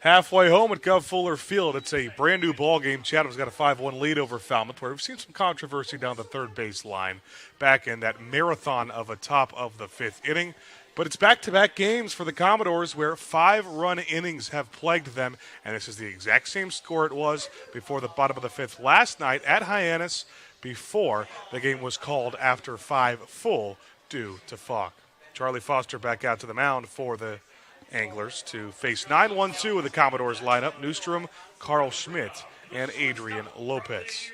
Halfway home at Gov Fuller Field, it's a brand new ball game. Chatham's got a 5-1 lead over Falmouth, where we've seen some controversy down the third base line back in that marathon of a top of the fifth inning. But it's back-to-back games for the Commodores where 5-run innings have plagued them, and this is the exact same score it was before the bottom of the fifth last night at Hyannis before the game was called after 5 full due to fog. Charlie Foster back out to the mound for the Anglers to face 9-1-2 of the Commodores lineup. Newstrom, Carl Schmidt, and Adrian Lopez.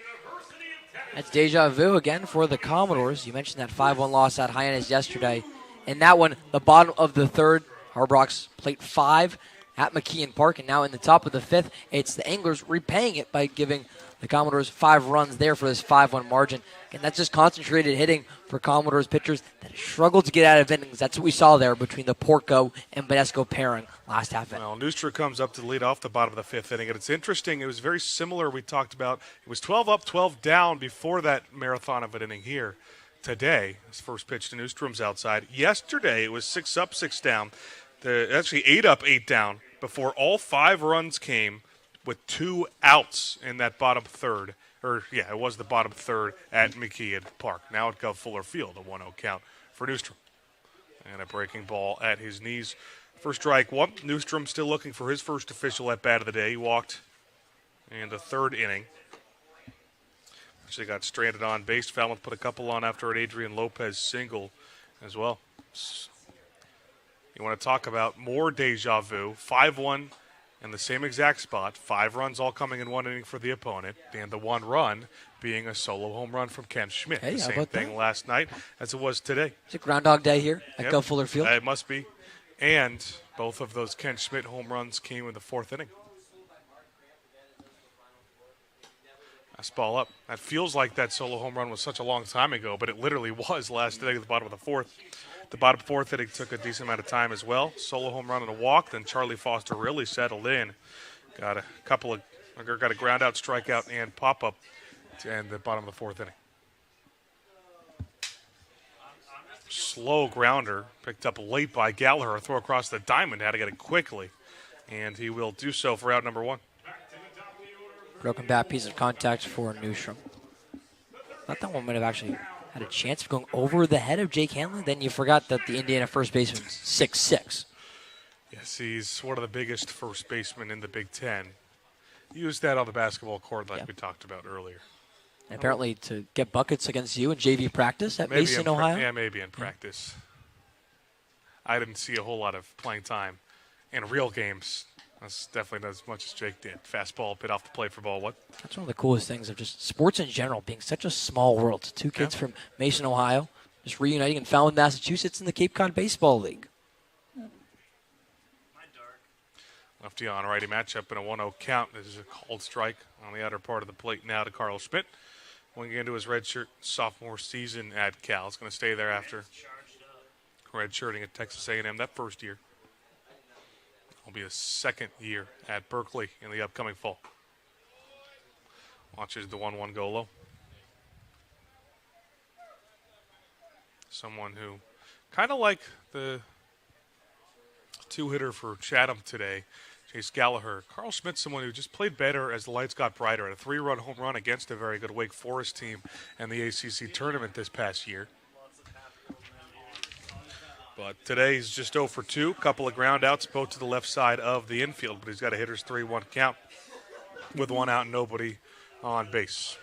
That's deja vu again for the Commodores. You mentioned that 5-1 loss at Hyannis yesterday. In that one, the bottom of the third, Harbrock's plate 5 at McKeon Park, and now in the top of the fifth, it's the Anglers repaying it by giving the Commodores 5 runs there for this 5-1 margin. And that's just concentrated hitting for Commodores pitchers that struggled to get out of innings. That's what we saw there between the Porco and Badesco pairing last half inning. Well, Newster comes up to lead off the bottom of the fifth inning, and it's interesting. It was very similar. We talked about it was 12 up, 12 down before that marathon of an inning here. Today, his first pitch to Newstrom's outside. Yesterday, it was 6 up, 6 down. Actually, 8 up, 8 down before all 5 runs came with 2 outs in that bottom third. It was the bottom third at McKeon Park. Now at Gov Fuller Field, a 1-0 count for Newstrom. And a breaking ball at his knees. First strike one. Newstrom still looking for his first official at bat of the day. He walked in the third inning. Actually got stranded on base. Falmouth put a couple on after an Adrian Lopez single as well. You want to talk about more deja vu. 5-1 in the same exact spot. 5 runs all coming in one inning for the opponent. And the 1 run being a solo home run from Ken Schmidt. Hey, the how same about thing that? last night as it was today. It's a Groundhog Day here at Gov Fuller Field. It must be. And both of those Ken Schmidt home runs came in the 4th inning. That's ball up. That feels like that solo home run was such a long time ago, but it literally was last inning at the bottom of the 4th. The bottom 4th inning took a decent amount of time as well. Solo home run and a walk. Then Charlie Foster really settled in. Got a ground out, strikeout, and pop up to end the bottom of the 4th inning. Slow grounder picked up late by Gallagher. A throw across the diamond. Had to get it quickly, and he will do so for out number 1. Broken bat piece of contact for Newstrom. Thought that one might have actually had a chance of going over the head of Jake Hanley. Then you forgot that the Indiana first baseman's 6'6". Yes, he's one of the biggest first basemen in the Big Ten. Used that on the basketball court like we talked about earlier. And apparently to get buckets against you in JV practice at Mason, Ohio. Yeah, maybe in practice. I didn't see a whole lot of playing time in real games. That's definitely not as much as Jake did. Fastball, bit off the plate for ball 1. That's one of the coolest things of just sports in general being such a small world. 2 kids from Mason, Ohio, just reuniting in Falmouth, Massachusetts in the Cape Cod Baseball League. Lefty on righty matchup in a 1-0 count. This is a called strike on the outer part of the plate now to Carl Schmidt. Going into his redshirt sophomore season at Cal. He's going to stay there after redshirting at Texas A&M that first year. Will be his 2nd year at Berkeley in the upcoming fall. Watches the 1-1 go low. Someone who, kind of like the 2-hitter for Chatham today, Chase Gallagher. Carl Schmidt, someone who just played better as the lights got brighter. Had a 3-run home run against a very good Wake Forest team in the ACC tournament this past year. But today he's just 0 for 2. Couple of ground outs, both to the left side of the infield. But he's got a hitter's 3-1 count with 1 out and nobody on base.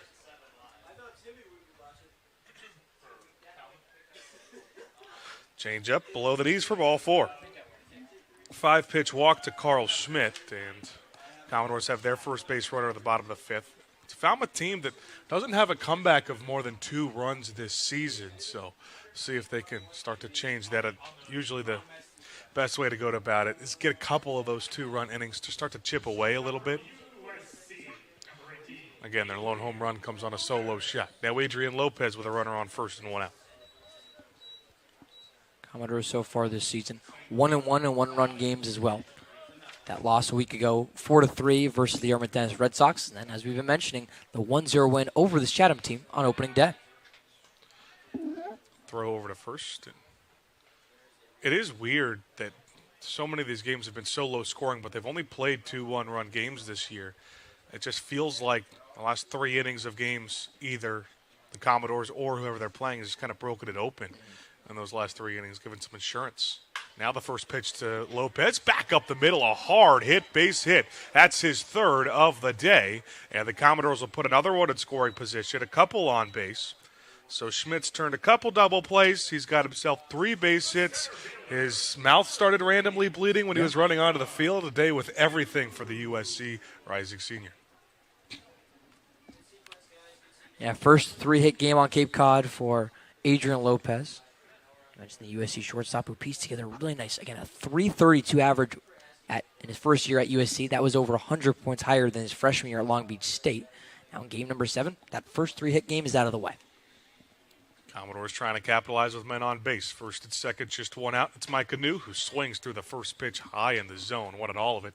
Change up below the knees for ball 4. 5-pitch walk to Carl Schmidt. And Commodores have their first base runner at the bottom of the 5th. It's a Falmouth team that doesn't have a comeback of more than 2 runs this season. So see if they can start to change that. Usually the best way to go about it is get a couple of those 2-run innings to start to chip away a little bit. Again, their lone home run comes on a solo shot. Now Adrian Lopez with a runner on first and 1 out. Commodores so far this season, 1-1 in 1-run games as well. That loss a week ago, 4-3 versus the Arlington Dennis Red Sox. And then, as we've been mentioning, the 1-0 win over this Chatham team on opening day. Throw over to first. It is weird that so many of these games have been so low scoring, but they've only played 2 one-run games this year. It just feels like the last 3 innings of games, either the Commodores or whoever they're playing has just kind of broken it open in those last 3 innings, giving some insurance. Now the first pitch to Lopez, back up the middle, a hard hit, base hit. That's his 3rd of the day, and the Commodores will put another one in scoring position, a couple on base. So Schmidt's turned a couple double plays. He's got himself 3 base hits. His mouth started randomly bleeding when he was running onto the field. Today with everything for the USC rising senior. Yeah, first 3-hit game on Cape Cod for Adrian Lopez. I mentioned the USC shortstop who pieced together really nice. Again, a 332 average in his first year at USC. That was over 100 points higher than his freshman year at Long Beach State. Now in game number 7, that first 3-hit game is out of the way. Commodores trying to capitalize with men on base. First and second, just 1 out. It's Mike Anu who swings through the first pitch high in the zone. Wanted all of it,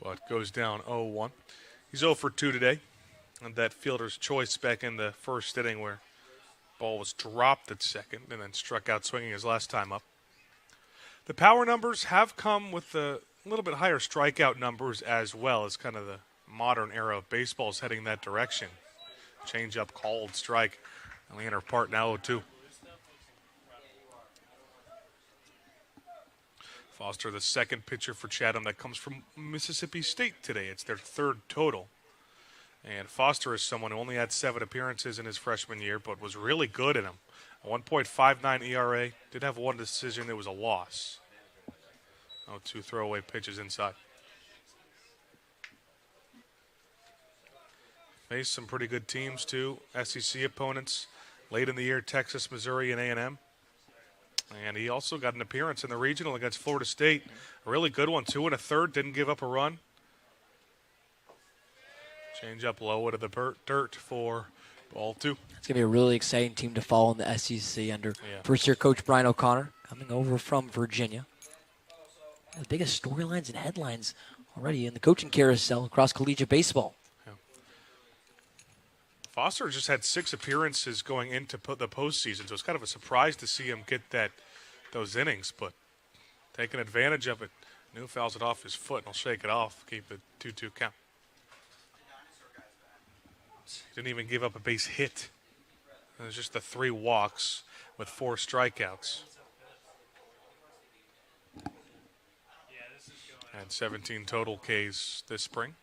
but goes down 0-1. He's 0 for 2 today. And that fielder's choice back in the first inning where ball was dropped at second and then struck out swinging his last time up. The power numbers have come with a little bit higher strikeout numbers as well, as kind of the modern era of baseball is heading that direction. Change up, called strike. Leaner part now 0-2. Foster, the second pitcher for Chatham that comes from Mississippi State today. It's their 3rd total. And Foster is someone who only had 7 appearances in his freshman year, but was really good in them. A 1.59 ERA. Did have 1 decision. It was a loss. 0-2 throwaway pitches inside. Faced some pretty good teams, too. SEC opponents. Late in the year, Texas, Missouri, and A&M. And he also got an appearance in the regional against Florida State. A really good one, 2 1/3. Didn't give up a run. Change up low into the dirt for ball 2. It's going to be a really exciting team to follow in the SEC under first-year coach Brian O'Connor, coming over from Virginia. The biggest storylines and headlines already in the coaching carousel across collegiate baseball. Foster just had 6 appearances going into the postseason, so it's kind of a surprise to see him get those innings, but taking advantage of it. New fouls it off his foot, and he'll shake it off, keep the 2-2 count. He didn't even give up a base hit. It was just the 3 walks with 4 strikeouts. And 17 total Ks this spring.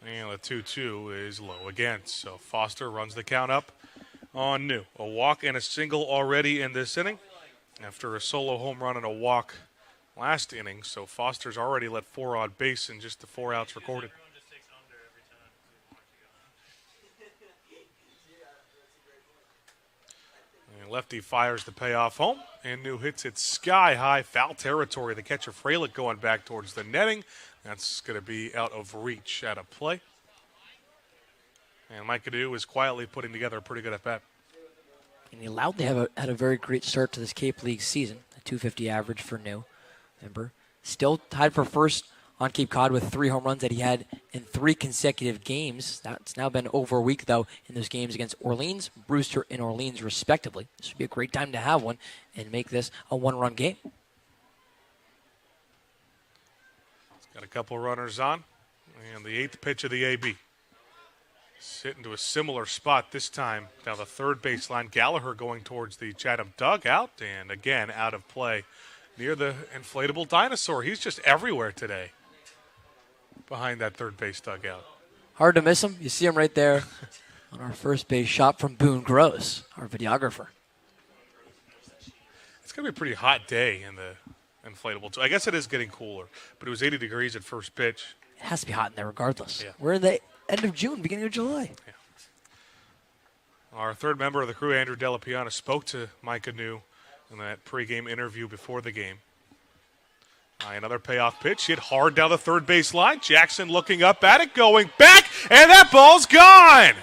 And the 2-2 is low again. So Foster runs the count up on New. A walk and a single already in this inning after a solo home run and a walk last inning. So Foster's already let 4 on base in just the 4 outs recorded. And lefty fires the payoff home, and New hits it sky high, foul territory. The catcher Fralick going back towards the netting. That's going to be out of reach, out of play. And Mike Adu is quietly putting together a pretty good at-bat. And he loudly had a very great start to this Cape League season, a 250 average for New. Remember, still tied for first on Cape Cod with 3 home runs that he had in 3 consecutive games. That's now been over a week, though, in those games against Orleans, Brewster, and Orleans, respectively. This would be a great time to have one and make this a 1-run game. Got a couple runners on, and the 8th pitch of the AB. Sitting to a similar spot this time down the third baseline. Gallagher going towards the Chatham dugout, and again out of play near the inflatable dinosaur. He's just everywhere today behind that third base dugout. Hard to miss him. You see him right there on our first base shot from Boone Gross, our videographer. It's going to be a pretty hot day in the inflatable too. I guess it is getting cooler, but it was 80 degrees at first pitch. It has to be hot in there regardless. Yeah. We're in the end of June, beginning of July. Yeah. Our third member of the crew, Andrew Delapiana, spoke to Mike Anu in that pregame interview before the game. Another payoff pitch, hit hard down the third base line. Jackson looking up at it, going back, and that ball's gone.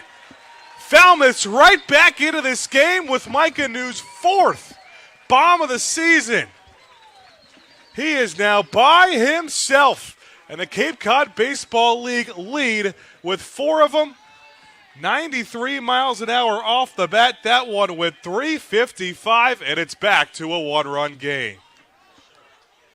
Falmouth's right back into this game with Mike Anu's 4th bomb of the season. He is now by himself, and the Cape Cod Baseball League lead with 4 of them 93 miles an hour off the bat. That one went 355, and it's back to a one-run game.